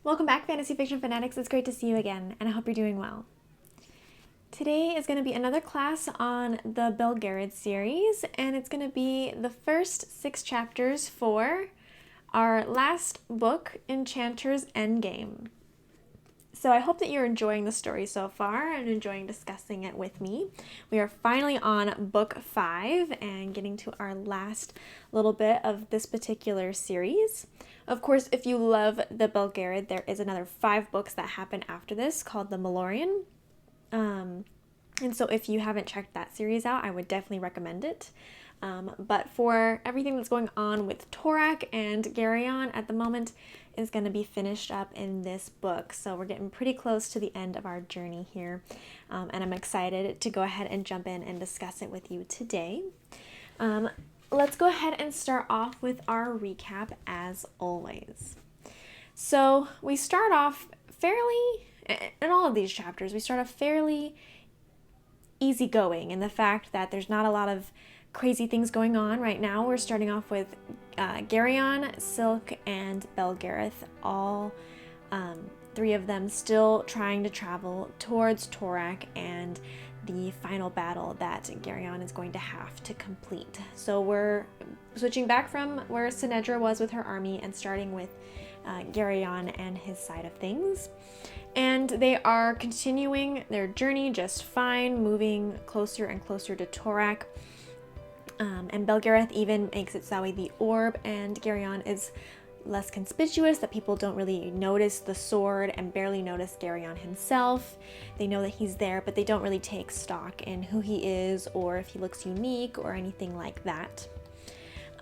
Welcome back, Fantasy Fiction Fanatics. It's great to see you again, and I hope you're doing well. Today is going to be another class on the Belgariad series, and it's going to be the first 6 chapters for our last book, Enchanter's Endgame. So I hope that you're enjoying the story so far and enjoying discussing it with me. We are finally on book 5 and getting to our last little bit of this particular series. Of course, if you love the Belgariad, there is another 5 books that happen after this called the Malorian. And so if you haven't checked that series out, I would definitely recommend it. But for everything that's going on with Torak and Garion at the moment is going to be finished up in this book. So we're getting pretty close to the end of our journey here. And I'm excited to go ahead and jump in and discuss it with you today. Let's go ahead and start off with our recap as always. So we start off fairly, in all of these chapters, we start off fairly easygoing in the fact that there's not a lot of crazy things going on right now. We're starting off with Garion, Silk, and Belgariad, all 3 of them still trying to travel towards Torak and the final battle that Garion is going to have to complete. So we're switching back from where Sinedra was with her army and starting with Garion and his side of things. And they are continuing their journey just fine, moving closer and closer to Torak. And Belgariad even makes it so the orb, and Garion is less conspicuous, that people don't really notice the sword and barely notice Garion himself. They know that he's there, but they don't really take stock in who he is or if he looks unique or anything like that.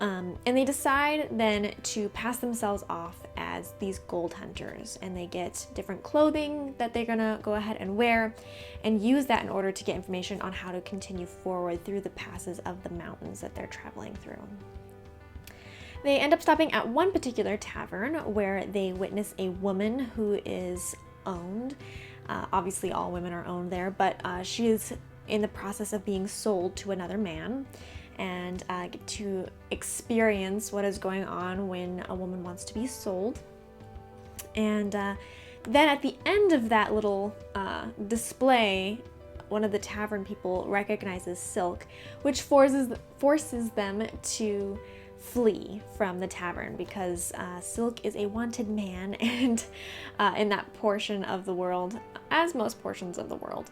And they decide then to pass themselves off as these gold hunters, and they get different clothing that they're gonna go ahead and wear and use that in order to get information on how to continue forward through the passes of the mountains that they're traveling through. They end up stopping at one particular tavern where they witness a woman who is owned. Obviously all women are owned there, but she is in the process of being sold to another man, and get to experience what is going on when a woman wants to be sold. And then at the end of that little display, one of the tavern people recognizes Silk, which forces them to flee from the tavern because Silk is a wanted man and in that portion of the world, as most portions of the world,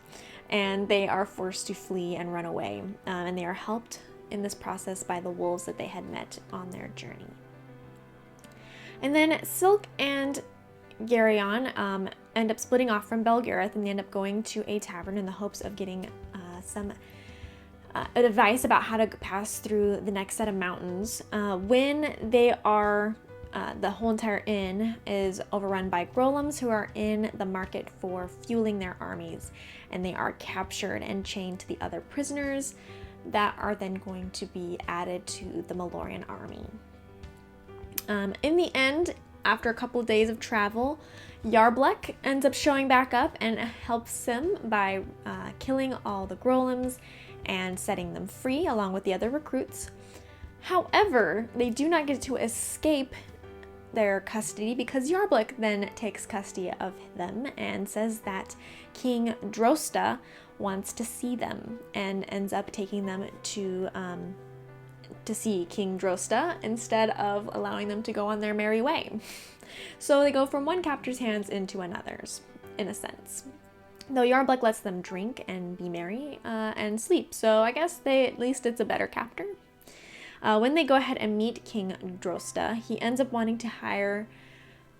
and they are forced to flee and run away, and they are helped in this process by the wolves that they had met on their journey. And then Silk and Garion end up splitting off from Belgariad, and they end up going to a tavern in the hopes of getting some advice about how to pass through the next set of mountains. When they are, the whole entire inn is overrun by golems who are in the market for fueling their armies, and they are captured and chained to the other prisoners that are then going to be added to the Malorian army. In the end, after a couple of days of travel, Yarblek ends up showing back up and helps him by killing all the golems and setting them free along with the other recruits. However, they do not get to escape their custody because Yarblek then takes custody of them and says that King Drosta wants to see them and ends up taking them to see King Drosta instead of allowing them to go on their merry way. So they go from one captor's hands into another's, in a sense. Though Yarblek lets them drink and be merry and sleep, so I guess at least it's a better captor. When they go ahead and meet King Drosta, he ends up wanting to hire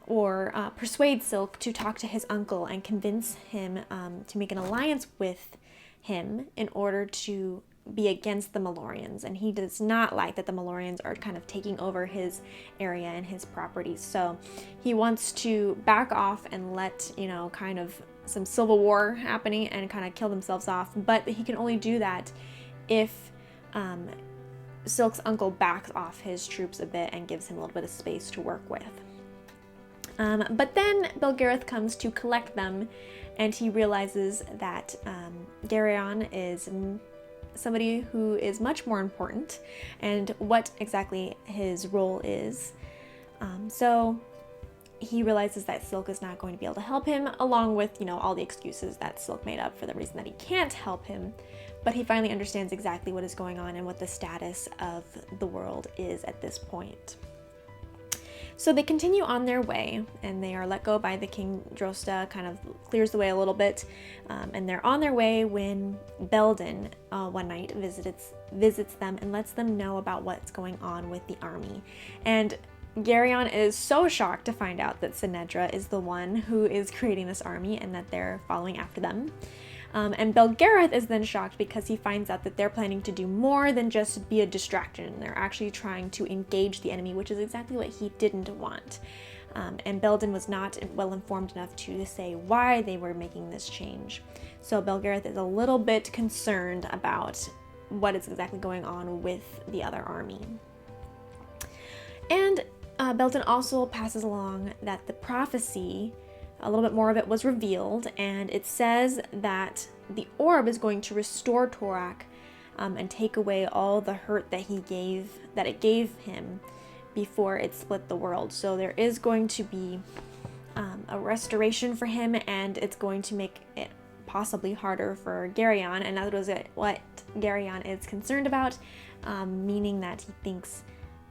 or persuade Silk to talk to his uncle and convince him to make an alliance with him in order to be against the Malorians. And he does not like that the Malorians are kind of taking over his area and his properties. So he wants to back off and let, kind of some civil war happening and kind of kill themselves off. But he can only do that if Silk's uncle backs off his troops a bit and gives him a little bit of space to work with. But then Belgariad comes to collect them, and he realizes that Garion is somebody who is much more important and what exactly his role is. So he realizes that Silk is not going to be able to help him, along with, all the excuses that Silk made up for the reason that he can't help him. But he finally understands exactly what is going on and what the status of the world is at this point. So they continue on their way, and they are let go by the King. Drosta kind of clears the way a little bit, and they're on their way when Belden one night visits them and lets them know about what's going on with the army. And Garion is so shocked to find out that Sinedra is the one who is creating this army and that they're following after them. And Belgariad is then shocked because he finds out that they're planning to do more than just be a distraction. They're actually trying to engage the enemy, which is exactly what he didn't want. And Belden was not well informed enough to say why they were making this change. So Belgariad is a little bit concerned about what is exactly going on with the other army. And Belden also passes along that the prophecy, a little bit more of it was revealed, and it says that the orb is going to restore Torak and take away all the hurt that it gave him before it split the world. So there is going to be a restoration for him, and it's going to make it possibly harder for Garion, and that was what Garion is concerned about, meaning that he thinks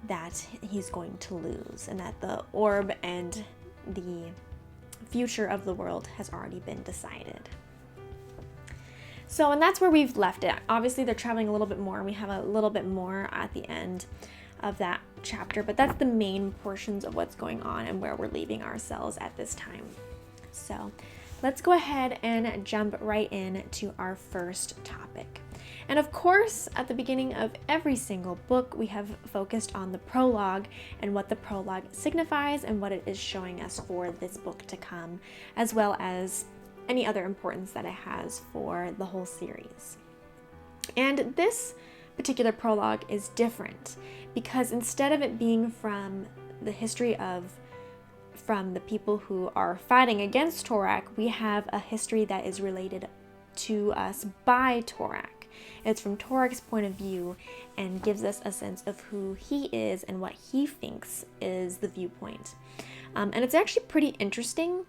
that he's going to lose, and that the orb and the future of the world has already been decided. So, and that's where we've left it. Obviously, they're traveling a little bit more, and we have a little bit more at the end of that chapter, but that's the main portions of what's going on and where we're leaving ourselves at this time. So, let's go ahead and jump right in to our first topic. And of course, at the beginning of every single book, we have focused on the prologue and what the prologue signifies and what it is showing us for this book to come, as well as any other importance that it has for the whole series. And this particular prologue is different because instead of it being from the history from the people who are fighting against Torak, we have a history that is related to us by Torak. It's from Torak's point of view and gives us a sense of who he is and what he thinks is the viewpoint. And it's actually pretty interesting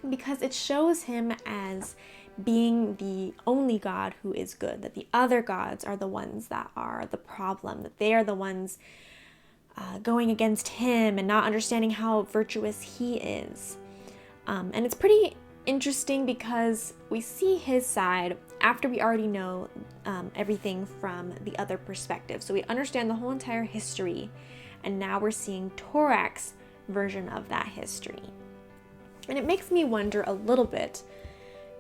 because it shows him as being the only God who is good, that the other gods are the ones that are the problem, that they are the ones going against him and not understanding how virtuous he is. And it's pretty interesting because we see his side after we already know everything from the other perspective. So we understand the whole entire history, and now we're seeing Torak's version of that history. And it makes me wonder a little bit,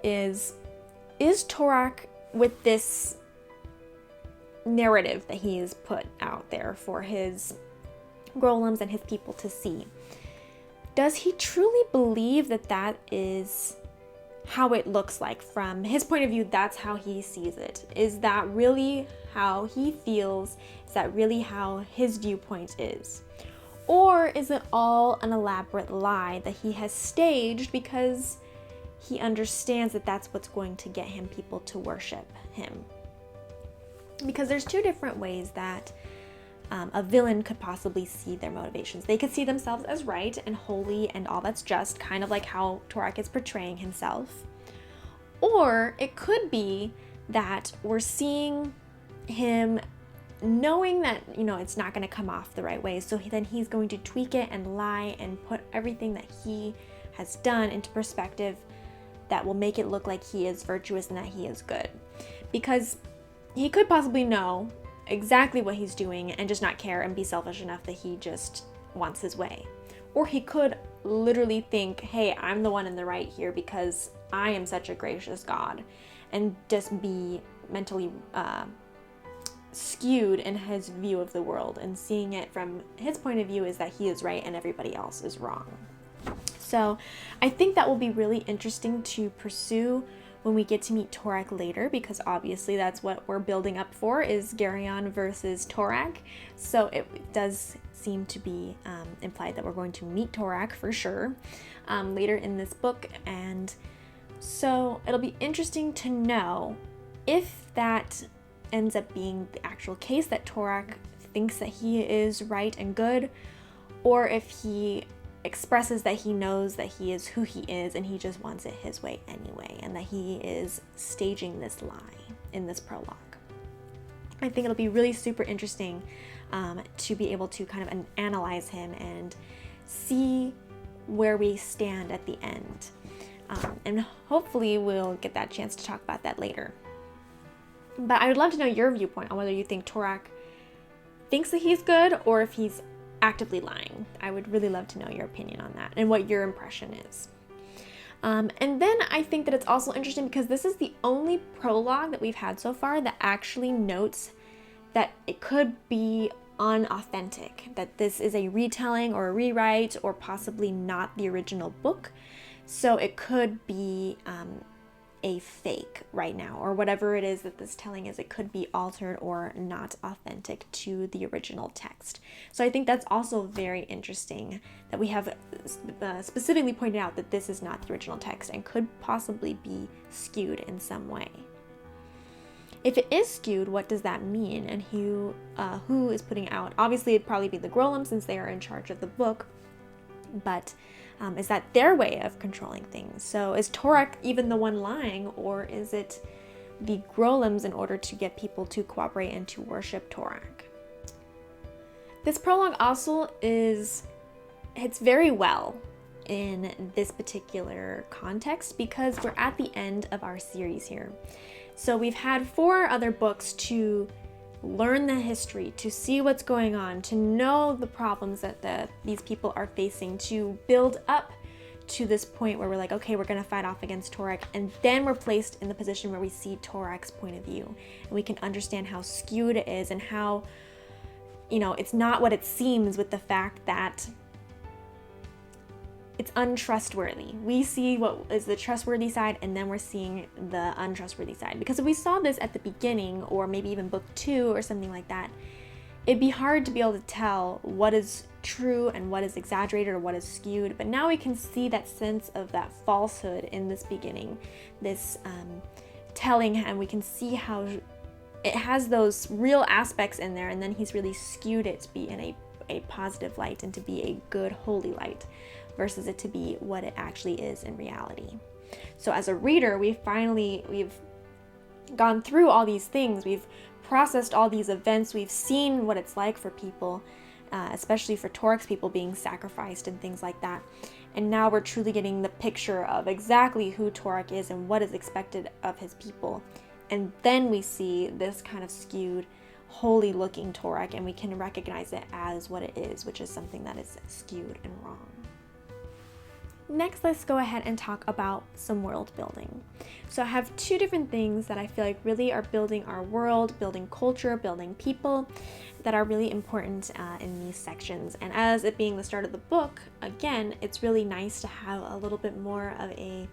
is Torak, with this narrative that he has put out there for his golems and his people to see, does he truly believe that that is how it looks like from his point of view? That's how he sees it. Is that really how he feels? Is that really how his viewpoint is? Or is it all an elaborate lie that he has staged because he understands that that's what's going to get him people to worship him? Because there's two different ways that a villain could possibly see their motivations. They could see themselves as right and holy and all that's just, kind of like how Torak is portraying himself. Or it could be that we're seeing him knowing that, it's not going to come off the right way. So then he's going to tweak it and lie and put everything that he has done into perspective that will make it look like he is virtuous and that he is good. Because he could possibly know exactly what he's doing and just not care and be selfish enough that he just wants his way. Or he could literally think, hey, I'm the one in the right here because I am such a gracious God, and just be mentally skewed in his view of the world, and seeing it from his point of view is that he is right and everybody else is wrong. So I think that will be really interesting to pursue when we get to meet Torak later, because obviously that's what we're building up for, is Garion versus Torak. So it does seem to be implied that we're going to meet Torak for sure later in this book. And so it'll be interesting to know if that ends up being the actual case, that Torak thinks that he is right and good, or if he expresses that he knows that he is who he is and he just wants it his way anyway, and that he is staging this lie in this prologue. I think it'll be really super interesting to be able to kind of analyze him and see where we stand at the end. And hopefully we'll get that chance to talk about that later. But I would love to know your viewpoint on whether you think Torak thinks that he's good or if he's actively lying. I would really love to know your opinion on that and what your impression is. And then I think that it's also interesting because this is the only prologue that we've had so far that actually notes that it could be unauthentic, that this is a retelling or a rewrite or possibly not the original book. So it could be a fake right now, or whatever it is that this telling is, it could be altered or not authentic to the original text. So I think that's also very interesting that we have specifically pointed out that this is not the original text and could possibly be skewed in some way. If it is skewed, what does that mean, and who is putting out? Obviously, it'd probably be the Grolim since they are in charge of the book, but is that their way of controlling things? So is Torak even the one lying, or is it the Grolims in order to get people to cooperate and to worship Torak? This prologue also hits very well in this particular context because we're at the end of our series here. So we've had 4 other books to learn the history, to see what's going on, to know the problems that these people are facing, to build up to this point where we're like, okay, we're going to fight off against Torak, and then we're placed in the position where we see Torak's point of view, and we can understand how skewed it is and how, it's not what it seems, with the fact that it's untrustworthy. We see what is the trustworthy side, and then we're seeing the untrustworthy side. Because if we saw this at the beginning, or maybe even book 2 or something like that, it'd be hard to be able to tell what is true and what is exaggerated or what is skewed. But now we can see that sense of that falsehood in this beginning, this telling, and we can see how it has those real aspects in there, and then he's really skewed it to be in a positive light and to be a good, holy light, versus it to be what it actually is in reality. So as a reader, we've gone through all these things, we've processed all these events, we've seen what it's like for people, especially for Torak's people being sacrificed and things like that. And now we're truly getting the picture of exactly who Torak is and what is expected of his people. And then we see this kind of skewed, holy looking Torak, and we can recognize it as what it is, which is something that is skewed and wrong. Next, let's go ahead and talk about some world building. So I have 2 different things that I feel like really are building our world, building culture, building people, that are really important in these sections. And as it being the start of the book, again, it's really nice to have a little bit more of a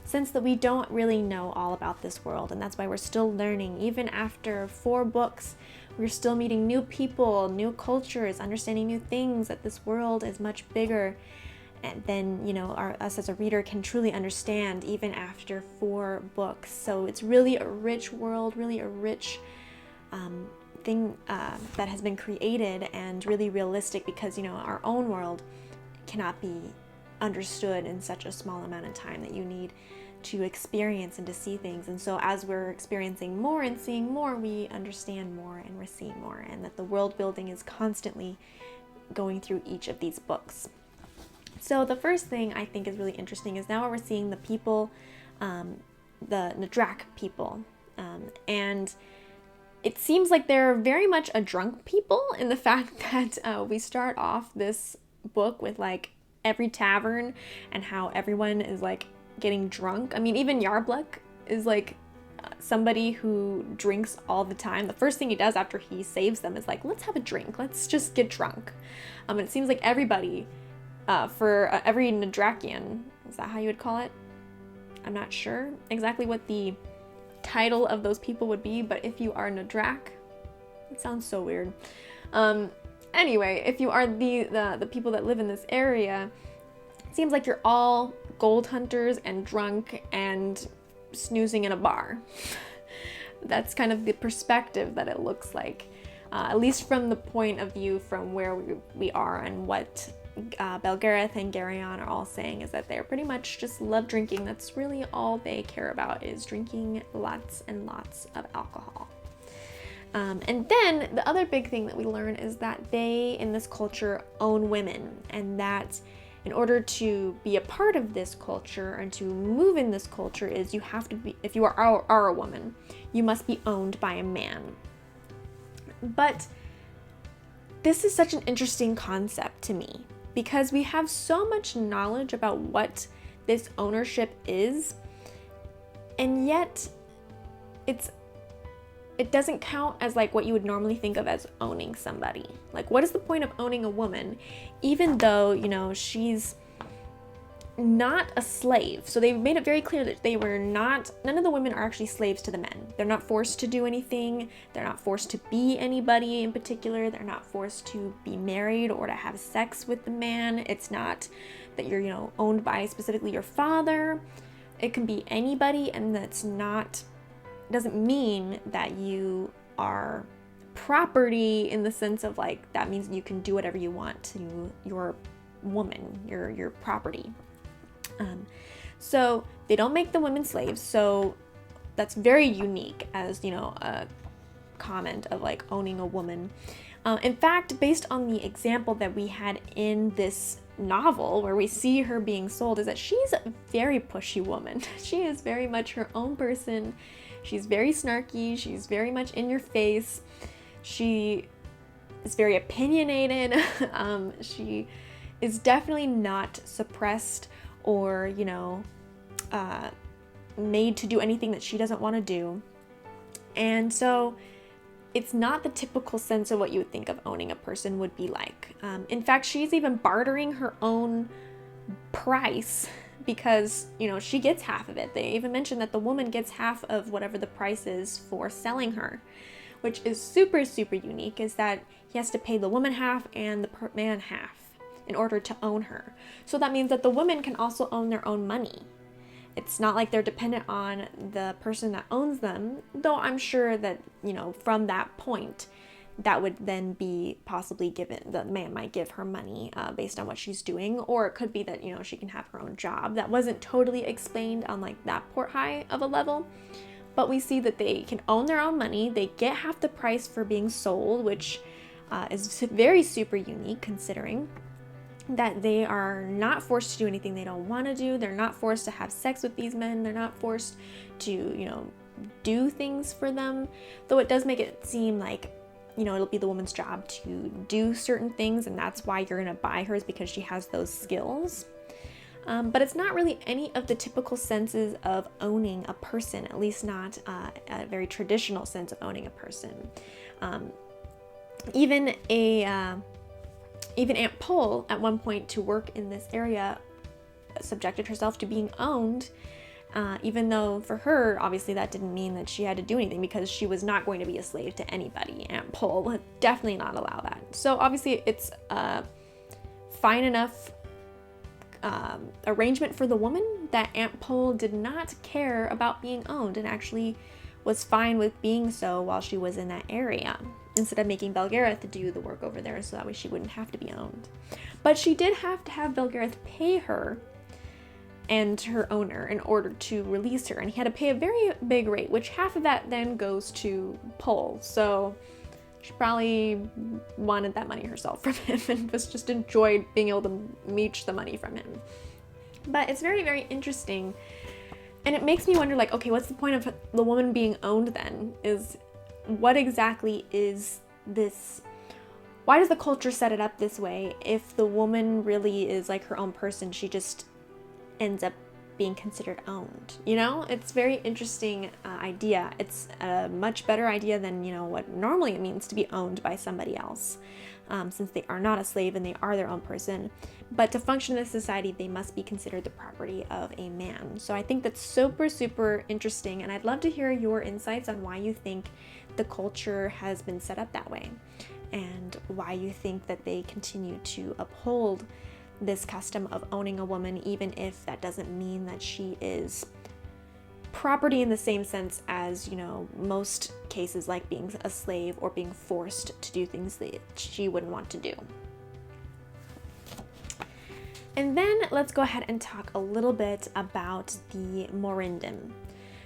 sense that we don't really know all about this world, and that's why we're still learning. Even after 4 books, we're still meeting new people, new cultures, understanding new things, that this world is much bigger than us as a reader can truly understand, even after 4 books. So it's really a rich world, really a rich thing that has been created, and really realistic, because our own world cannot be understood in such a small amount of time that you need to experience and to see things. And so as we're experiencing more and seeing more, we understand more and we're seeing more, and that the world building is constantly going through each of these books. So the first thing I think is really interesting is now we're seeing the people, the Nadrak people, and it seems like they're very much a drunk people, in the fact that we start off this book with like every tavern and how everyone is like getting drunk. I mean, even Yarbluk is like somebody who drinks all the time. The first thing he does after he saves them is like, let's have a drink, let's just get drunk. And it seems like everybody, for every Nadrakian, is that how you would call it? I'm not sure exactly what the title of those people would be, but if you are Nadrak, it sounds so weird. Anyway, if you are the people that live in this area, it seems like you're all gold hunters and drunk and snoozing in a bar. That's kind of the perspective that it looks like, at least from the point of view from where we are and what Belgariad and Garion are all saying is that they're pretty much just love drinking. That's really all they care about, is drinking lots and lots of alcohol. And then the other big thing that we learn is that they, in this culture, own women, and that in order to be a part of this culture and to move in this culture is you have to be, if you are a woman, you must be owned by a man. But this is such an interesting concept to me because we have so much knowledge about what this ownership is, and yet it doesn't count as like what you would normally think of as owning somebody. Like, what is the point of owning a woman, even though, you know, she's not a slave? So they've made it very clear that they were not, none of the women are actually slaves to the men. They're not forced to do anything. They're not forced to be anybody in particular. They're not forced to be married or to have sex with the man. It's not that you're, you know, owned by specifically your father. It can be anybody, and that's not, doesn't mean that you are property in the sense of like that means you can do whatever you want to your woman, your property. So they don't make the women slaves, so that's very unique as, you know, a comment of like owning a woman. In fact, based on the example that we had in this novel where we see her being sold, is that she's a very pushy woman. She is very much her own person. She's very snarky. She's very much in your face. She is very opinionated. She is definitely not suppressed or, you know, made to do anything that she doesn't want to do. And so it's not the typical sense of what you would think of owning a person would be like. In fact, she's even bartering her own price because, you know, she gets half of it. They even mentioned that the woman gets half of whatever the price is for selling her, which is super, super unique, is that he has to pay the woman half and the man half in order to own her. So that means that the women can also own their own money. It's not like they're dependent on the person that owns them, though I'm sure that, you know, from that point, that would then be possibly given, the man might give her money based on what she's doing, or it could be that, you know, she can have her own job. That wasn't totally explained on like that high of a level, but we see that they can own their own money. They get half the price for being sold, which is very super unique considering that they are not forced to do anything they don't want to do. They're not forced to have sex with these men. They're not forced to, you know, do things for them, though it does make it seem like, you know, it'll be the woman's job to do certain things, and that's why you're gonna buy her, is because she has those skills. But it's not really any of the typical senses of owning a person, at least not a very traditional sense of owning a person. Even Aunt Pole, at one point to work in this area, subjected herself to being owned, even though for her, obviously that didn't mean that she had to do anything because she was not going to be a slave to anybody. Aunt Pole would definitely not allow that. So obviously it's a fine enough arrangement for the woman that Aunt Pole did not care about being owned and actually was fine with being so while she was in that area, instead of making Belgariad to do the work over there so that way she wouldn't have to be owned. But she did have to have Belgariad pay her and her owner in order to release her, and he had to pay a very big rate, which half of that then goes to Pole. So she probably wanted that money herself from him and was just enjoyed being able to reach the money from him. But it's very, very interesting, and it makes me wonder, like, okay, what's the point of the woman being owned then? Is what exactly is this? Why does the culture set it up this way? If the woman really is like her own person, she just ends up being considered owned. You know, it's very interesting idea. It's a much better idea than, you know, what normally it means to be owned by somebody else, since they are not a slave and they are their own person. But to function in society, they must be considered the property of a man. So I think that's super, super interesting, and I'd love to hear your insights on why you think the culture has been set up that way, and why you think that they continue to uphold this custom of owning a woman, even if that doesn't mean that she is property in the same sense as, you know, most cases like being a slave or being forced to do things that she wouldn't want to do. And then let's go ahead and talk a little bit about the Morindom.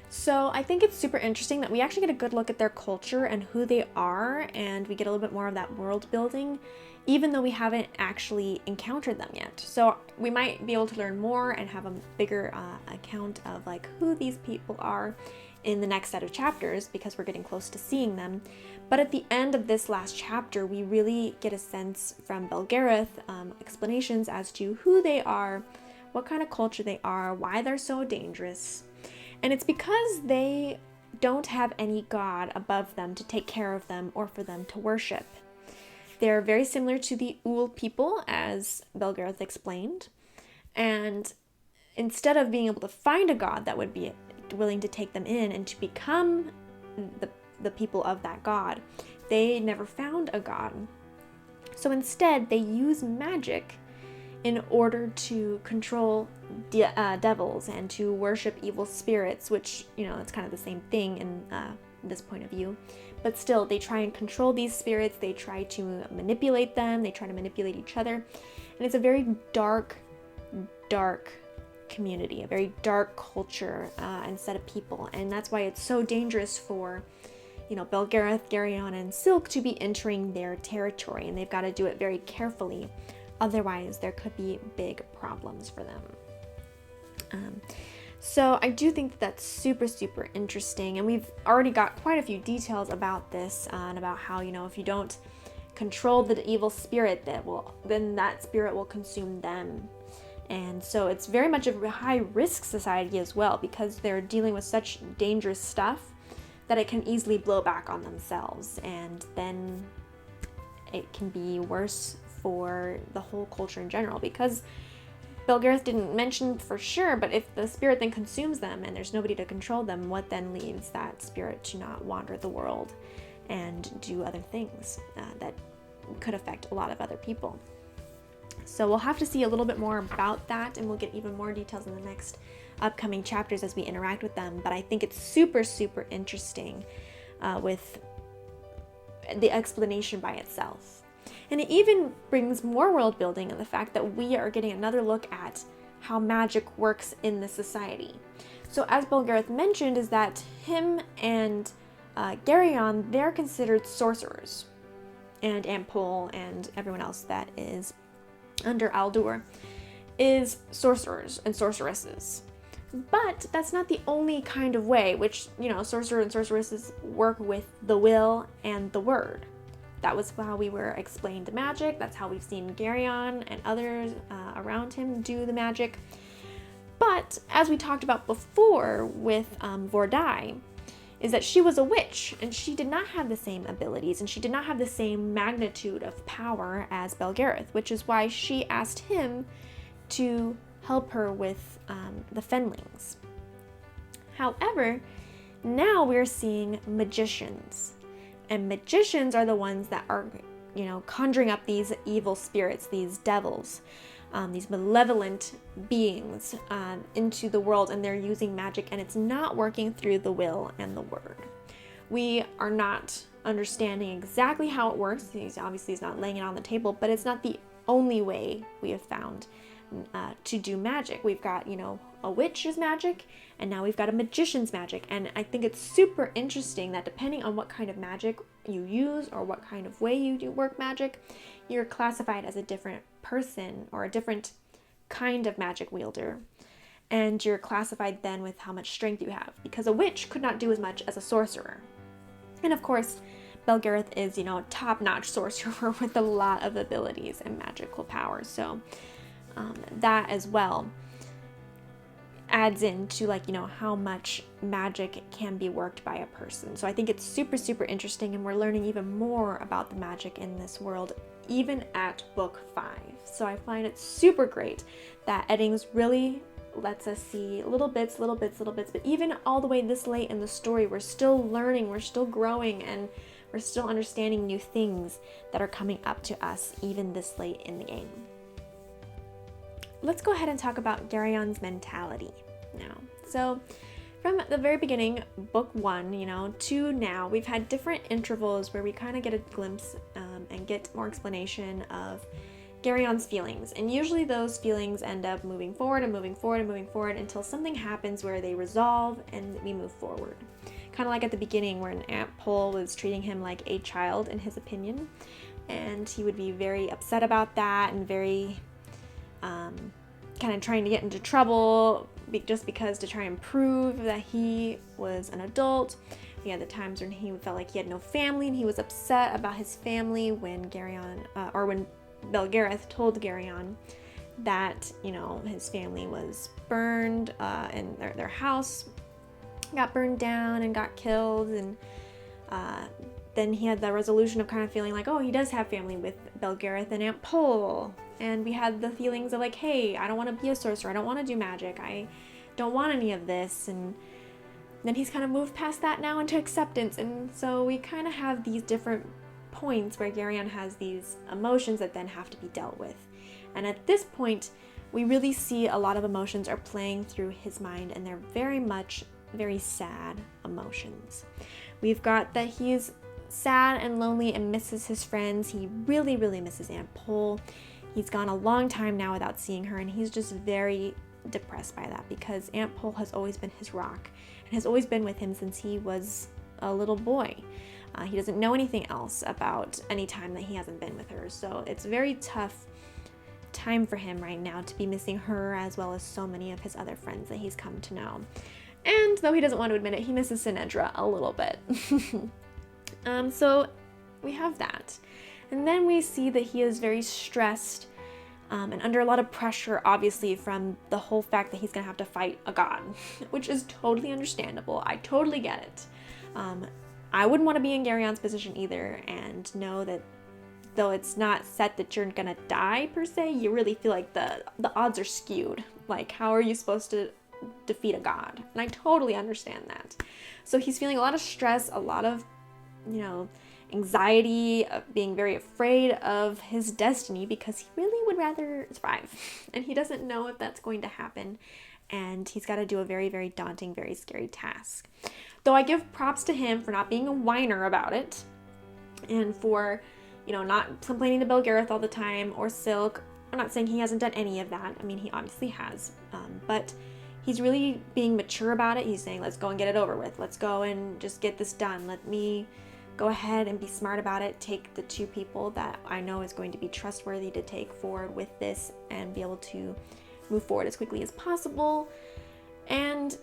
So I think it's super interesting that we actually get a good look at their culture and who they are, and we get a little bit more of that world building, even though we haven't actually encountered them yet. So we might be able to learn more and have a bigger account of like who these people are in the next set of chapters, because we're getting close to seeing them. But at the end of this last chapter, we really get a sense from Belgariad, explanations as to who they are, what kind of culture they are, why they're so dangerous. And it's because they don't have any god above them to take care of them or for them to worship. They're very similar to the Ul people, as Belgariad explained. And instead of being able to find a god that would be willing to take them in and to become the people of that god, they never found a god. So instead, they use magic in order to control devils and to worship evil spirits, which, it's kind of the same thing in this point of view. But still, they try and control these spirits, they try to manipulate them, they try to manipulate each other. And it's a very dark community, a very dark culture and set of people. And that's why it's so dangerous for, Belgariad, Garion, and Silk to be entering their territory. And they've got to do it very carefully. Otherwise, there could be big problems for them. So I do think that's super, super interesting. And we've already got quite a few details about this and about how, if you don't control the evil spirit, then that spirit will consume them. And so it's very much a high risk society as well, because they're dealing with such dangerous stuff that it can easily blow back on themselves. And then it can be worse for the whole culture in general, because Belgariad didn't mention for sure, but if the spirit then consumes them and there's nobody to control them, what then leaves that spirit to not wander the world and do other things that could affect a lot of other people? So we'll have to see a little bit more about that, and we'll get even more details in the next upcoming chapters as we interact with them. But I think it's super, super interesting with the explanation by itself. And it even brings more world building in the fact that we are getting another look at how magic works in the society. So as Belgariad mentioned, is that him and Garion, they're considered sorcerers. And Ampol and everyone else that is under Aldur is sorcerers and sorceresses. But that's not the only kind of way which, sorcerer and sorceresses work with the will and the word. That was how we were explained magic. That's how we've seen Garion and others around him do the magic. But as we talked about before with Vordai, is that she was a witch and she did not have the same abilities and she did not have the same magnitude of power as Belgariad, which is why she asked him to help her with the Fenlings. However, now we're seeing magicians. And magicians are the ones that are, conjuring up these evil spirits, these devils, these malevolent beings into the world, and they're using magic, and it's not working through the will and the word. We are not understanding exactly how it works. Obviously, he's not laying it on the table, but it's not the only way we have found to do magic. We've got, a witch's magic, and now we've got a magician's magic. And I think it's super interesting that depending on what kind of magic you use or what kind of way you do work magic, you're classified as a different person or a different kind of magic wielder. And you're classified then with how much strength you have, because a witch could not do as much as a sorcerer. And of course, Belgariad is, a top-notch sorcerer with a lot of abilities and magical powers. So that as well adds into how much magic can be worked by a person. So I think it's super, super interesting, and we're learning even more about the magic in this world, even at book 5. So I find it super great that Eddings really lets us see little bits, but even all the way this late in the story, we're still learning, we're still growing, and we're still understanding new things that are coming up to us even this late in the game. Let's go ahead and talk about Garion's mentality now. So from the very beginning, book 1, to now, we've had different intervals where we kind of get a glimpse and get more explanation of Garion's feelings. And usually those feelings end up moving forward and moving forward and moving forward until something happens where they resolve and we move forward. Kind of like at the beginning when Aunt Pole was treating him like a child in his opinion. And he would be very upset about that and very kind of trying to get into trouble just because to try and prove that he was an adult. We had the times when he felt like he had no family and he was upset about his family when when Belgariad told Garion that, his family was burned and their house got burned down and got killed, and then he had the resolution of kind of feeling like, oh, he does have family with Belgariad and Aunt Pole. And we had the feelings of like, hey, I don't want to be a sorcerer. I don't want to do magic. I don't want any of this. And then he's kind of moved past that now into acceptance. And so we kind of have these different points where Garion has these emotions that then have to be dealt with. And at this point, we really see a lot of emotions are playing through his mind, and they're very much very sad emotions. We've got that he's sad and lonely and misses his friends. He really, really misses Aunt Pole. He's gone a long time now without seeing her, and he's just very depressed by that because Aunt Pole has always been his rock and has always been with him since he was a little boy. He doesn't know anything else about any time that he hasn't been with her, so it's a very tough time for him right now to be missing her as well as so many of his other friends that he's come to know. And though he doesn't want to admit it, he misses Sinedra a little bit. So we have that. And then we see that he is very stressed and under a lot of pressure, obviously, from the whole fact that he's going to have to fight a god, which is totally understandable. I totally get it. I wouldn't want to be in Garion's position either, and know that though it's not set that you're going to die per se, you really feel like the odds are skewed. Like, how are you supposed to defeat a god? And I totally understand that. So he's feeling a lot of stress, a lot of, anxiety, being very afraid of his destiny because he really would rather survive. And he doesn't know if that's going to happen. And he's got to do a very, very daunting, very scary task. Though I give props to him for not being a whiner about it. And for, not complaining to Belgariad all the time or Silk. I'm not saying he hasn't done any of that. I mean, he obviously has. But he's really being mature about it. He's saying, let's go and get it over with. Let's go and just get this done. Let me go ahead and be smart about it. Take the two people that I know is going to be trustworthy to take forward with this and be able to move forward as quickly as possible. And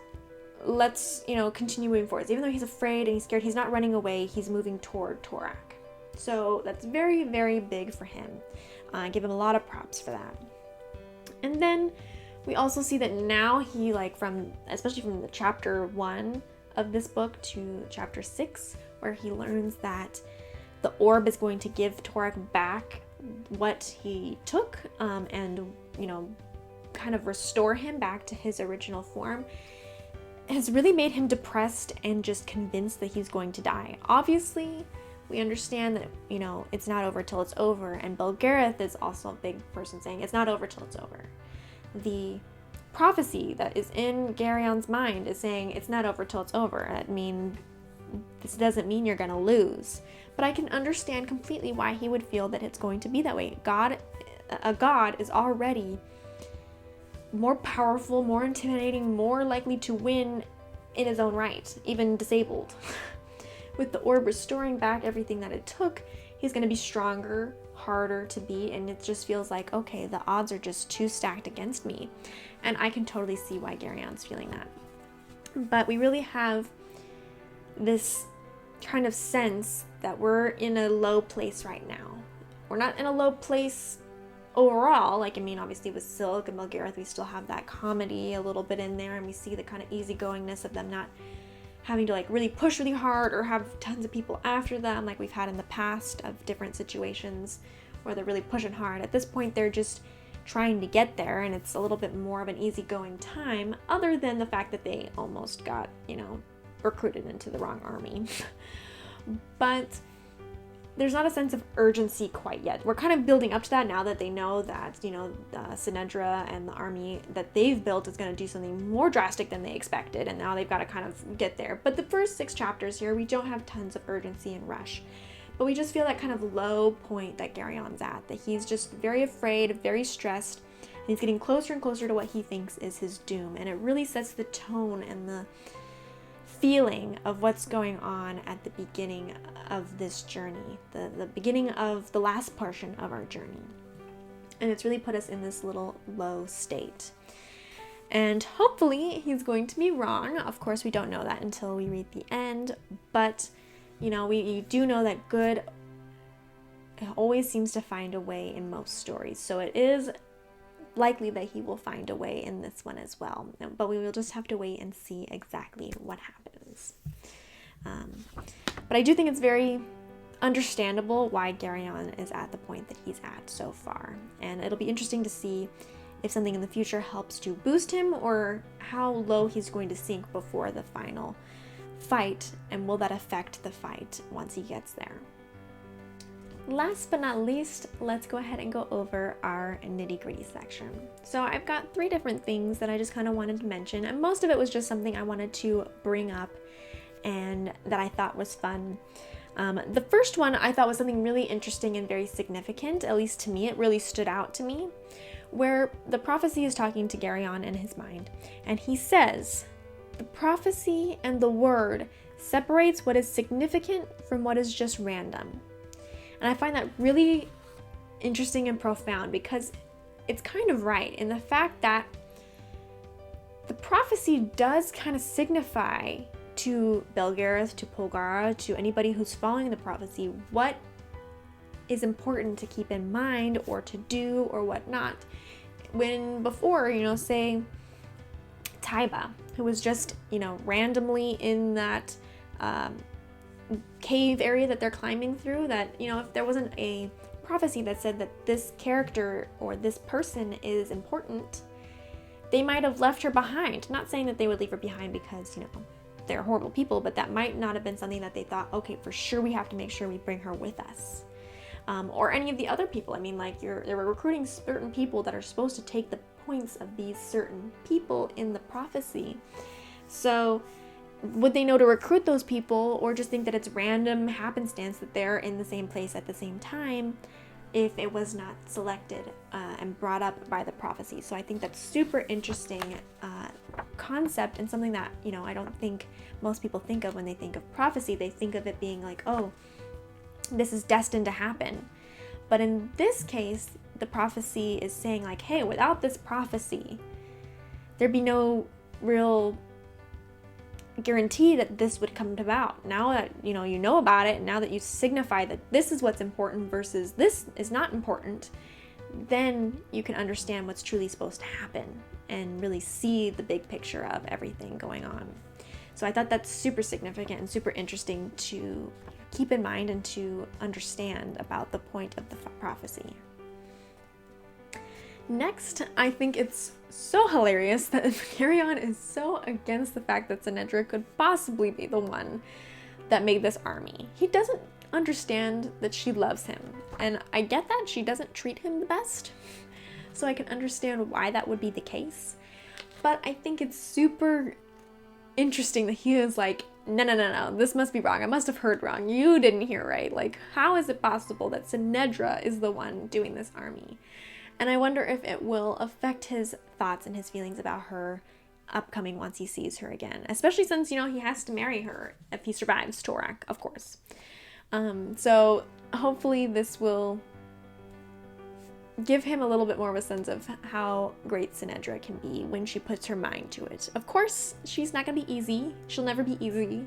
let's, continue moving forward. Even though he's afraid and he's scared, he's not running away. He's moving toward Torak. So that's very, very big for him. I give him a lot of props for that. And then we also see that now he, especially from the chapter 1 of this book to chapter 6, where he learns that the orb is going to give Torak back what he took, and, kind of restore him back to his original form, has really made him depressed and just convinced that he's going to die. Obviously, we understand that, it's not over till it's over, and Belgariad is also a big person saying it's not over till it's over. The prophecy that is in Garion's mind is saying it's not over till it's over. This doesn't mean you're going to lose. But I can understand completely why he would feel that it's going to be that way. A god is already more powerful, more intimidating, more likely to win in his own right, even disabled. With the orb restoring back everything that it took, he's going to be stronger, harder to beat, and it just feels like, okay, the odds are just too stacked against me. And I can totally see why Garion's feeling that. But we really have this kind of sense that we're in a low place right now. We're not in a low place overall. Obviously with Silk and Belgariad, we still have that comedy a little bit in there, and we see the kind of easygoingness of them not having to really push really hard or have tons of people after them like we've had in the past of different situations where they're really pushing hard. At this point, they're just trying to get there, and it's a little bit more of an easygoing time, other than the fact that they almost got, recruited into the wrong army. But there's not a sense of urgency quite yet. We're kind of building up to that now that they know that, Sinedra and the army that they've built is going to do something more drastic than they expected, and now they've got to kind of get there. But the first 6 chapters here, we don't have tons of urgency and rush, but we just feel that kind of low point that Garion's at, that he's just very afraid, very stressed, and he's getting closer and closer to what he thinks is his doom. And it really sets the tone and the feeling of what's going on at the beginning of this journey, the beginning of the last portion of our journey. And it's really put us in this little low state. And hopefully he's going to be wrong. Of course, we don't know that until we read the end, but you know, we do know that good always seems to find a way in most stories. So it is likely that he will find a way in this one as well. But we will just have to wait and see exactly what happens. But I do think it's very understandable why Garion is at the point that he's at so far. And it'll be interesting to see if something in the future helps to boost him, or how low he's going to sink before the final fight, and will that affect the fight once he gets there. Last but not least, let's go ahead and go over our nitty gritty section. So I've got 3 different things that I just kind of wanted to mention, and most of it was just something I wanted to bring up and that I thought was fun. The first one I thought was something really interesting and very significant, at least to me. It really stood out to me, where the prophecy is talking to Garion in his mind, and he says, "The prophecy and the word separates what is significant from what is just random." And I find that really interesting and profound, because it's kind of right in the fact that the prophecy does kind of signify to Belgariad, to Polgara, to anybody who's following the prophecy, what is important to keep in mind or to do or what not. When before, you know, say Taiba, who was just, you know, randomly in that cave area that they're climbing through, that, you know, if there wasn't a prophecy that said that this character or this person is important, they might have left her behind. Not saying that they would leave her behind because, you know, they're horrible people, but that might not have been something that they thought, okay, for sure we have to make sure we bring her with us. Or any of the other people. I mean, like, they were recruiting certain people that are supposed to take the points of these certain people in the prophecy. So would they know to recruit those people, or just think that it's random happenstance that they're in the same place at the same time if it was not selected and brought up by the prophecy? So I think that's super interesting concept, and something that, you know, I don't think most people think of when they think of prophecy. They think of it being like, oh, this is destined to happen. But in this case, the prophecy is saying like, hey, without this prophecy, there'd be no real guarantee that this would come about. Now that you know about it, now that you signify that this is what's important versus this is not important, then you can understand what's truly supposed to happen and really see the big picture of everything going on. So I thought that's super significant and super interesting to keep in mind and to understand about the point of the prophecy. Next, I think it's so hilarious that Garion is so against the fact that Sinedra could possibly be the one that made this army. He doesn't understand that she loves him, and I get that she doesn't treat him the best, so I can understand why that would be the case. But I think it's super interesting that he is like, no, this must be wrong. I must have heard wrong. You didn't hear right. Like, how is it possible that Sinedra is the one doing this army? And I wonder if it will affect his thoughts and his feelings about her upcoming once he sees her again. Especially since, you know, he has to marry her if he survives Torak, of course. So hopefully this will give him a little bit more of a sense of how great Sinedra can be when she puts her mind to it. Of course, she's not going to be easy. She'll never be easy.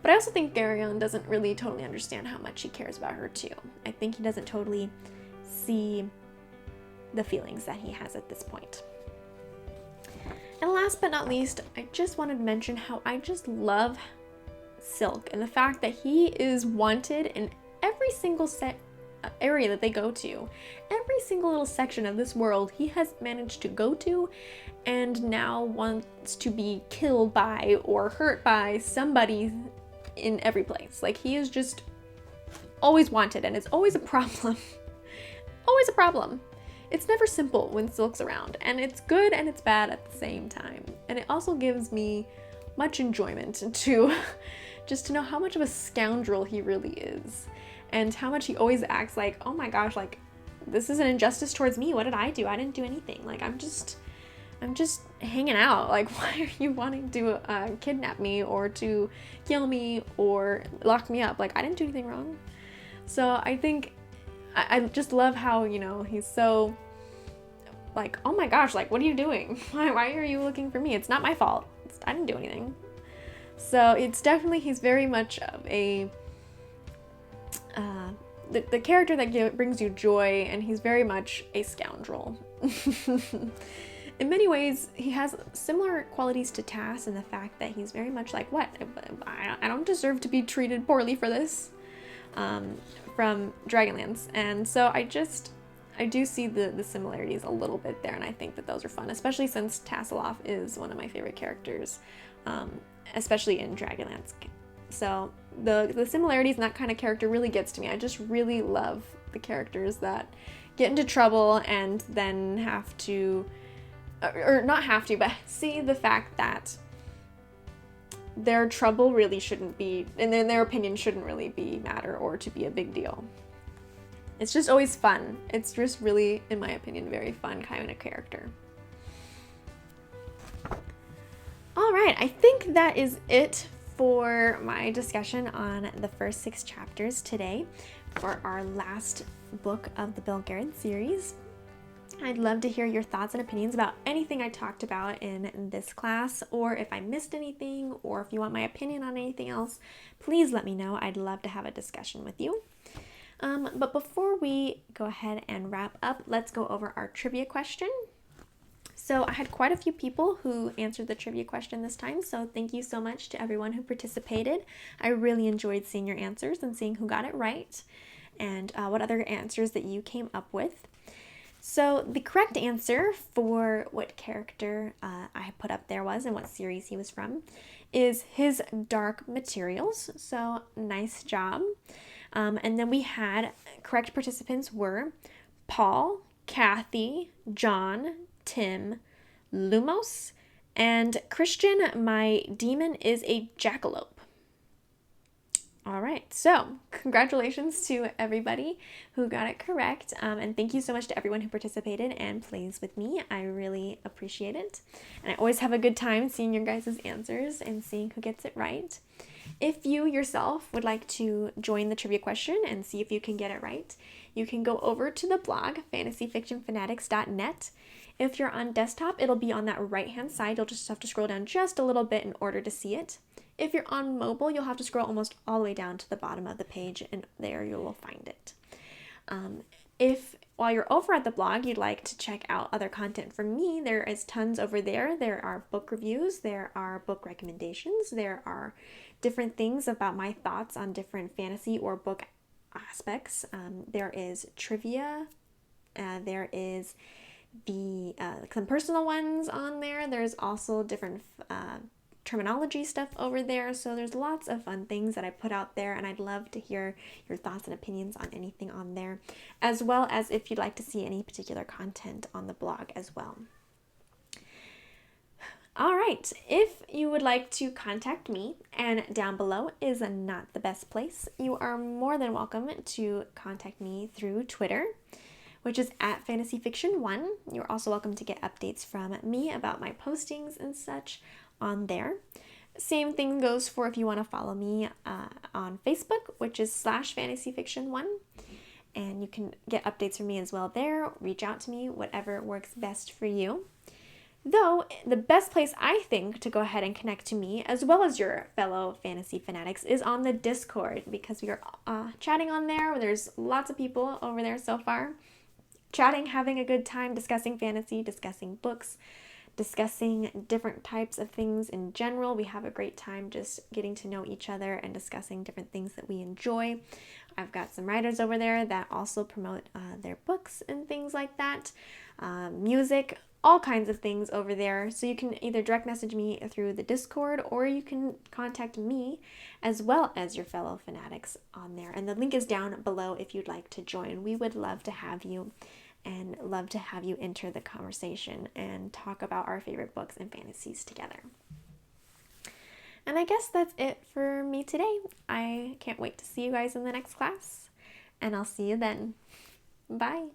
But I also think Garion doesn't really totally understand how much she cares about her too. I think he doesn't totally see the feelings that he has at this point. And last but not least, I just wanted to mention how I just love Silk and the fact that he is wanted in every single area that they go to. Every single little section of this world he has managed to go to, and now wants to be killed by or hurt by somebody in every place. Like, he is just always wanted, and it's always a problem. Always a problem. It's never simple when Silk's around, and it's good and it's bad at the same time. And it also gives me much enjoyment to just to know how much of a scoundrel he really is. and how much he always acts like, oh my gosh, like, this is an injustice towards me. What did I do? I didn't do anything. Like, I'm just hanging out. Like, why are you wanting to kidnap me or to kill me or lock me up? Like, I didn't do anything wrong. So I think I just love how, you know, he's so like, oh my gosh, like, what are you doing? Why are you looking for me? It's not my fault. I didn't do anything. So it's definitely, he's very much of a the character that brings you joy, and he's very much a scoundrel. In many ways, he has similar qualities to Tass in the fact that he's very much like, what? I don't deserve to be treated poorly for this, from Dragonlance. And so I do see the similarities a little bit there, and I think that those are fun, especially since Tasselhoff is one of my favorite characters, especially in Dragonlance. So the similarities in that kind of character really gets to me. I just really love the characters that get into trouble and then have to, or not have to, but see the fact that their trouble really shouldn't be, and then their opinion shouldn't really be matter or to be a big deal. It's just always fun. It's just really, in my opinion, very fun kind of character. All right, I think that is it for my discussion on the first 6 chapters today for our last book of the Belgariad series. I'd love to hear your thoughts and opinions about anything I talked about in this class, or if I missed anything, or if you want my opinion on anything else, please let me know. I'd love to have a discussion with you. But before we go ahead and wrap up, let's go over our trivia question. So I had quite a few people who answered the trivia question this time, so thank you so much to everyone who participated. I really enjoyed seeing your answers and seeing who got it right, and what other answers that you came up with. So the correct answer for what character I put up there was and what series he was from is his Dark Materials, so nice job. And then we had correct participants were Paul, Kathy, John, Tim, Lumos, and Christian. My demon is a jackalope. All right, so congratulations to everybody who got it correct, and thank you so much to everyone who participated and plays with me. I really appreciate it, and I always have a good time seeing your guys' answers and seeing who gets it right. If you yourself would like to join the trivia question and see if you can get it right, you can go over to the blog, fantasyfictionfanatics.net. If you're on desktop, it'll be on that right-hand side. You'll just have to scroll down just a little bit in order to see it. If you're on mobile, you'll have to scroll almost all the way down to the bottom of the page, and there you will find it. If while you're over at the blog, you'd like to check out other content from me, there is tons over there. There are book reviews, there are book recommendations, there are different things about my thoughts on different fantasy or book aspects. There is trivia, there is some personal ones on there. There's also different terminology stuff over there. So there's lots of fun things that I put out there, and I'd love to hear your thoughts and opinions on anything on there, as well as if you'd like to see any particular content on the blog as well. All right, if you would like to contact me, and down below is not the best place, you are more than welcome to contact me through Twitter, which is at fantasyfiction1. You're also welcome to get updates from me about my postings and such on there. Same thing goes for if you want to follow me on Facebook, which is /fantasyfiction1. And you can get updates from me as well there. Reach out to me, whatever works best for you. Though, the best place I think to go ahead and connect to me, as well as your fellow fantasy fanatics, is on the Discord, because we are chatting on there. There's lots of people over there so far. Chatting, having a good time, discussing fantasy, discussing books, discussing different types of things in general. We have a great time just getting to know each other and discussing different things that we enjoy. I've got some writers over there that also promote their books and things like that. Music, all kinds of things over there. So you can either direct message me through the Discord, or you can contact me as well as your fellow fanatics on there. And the link is down below if you'd like to join. We would love to have you, and love to have you enter the conversation and talk about our favorite books and fantasies together. And I guess that's it for me today. I can't wait to see you guys in the next class. and I'll see you then. Bye!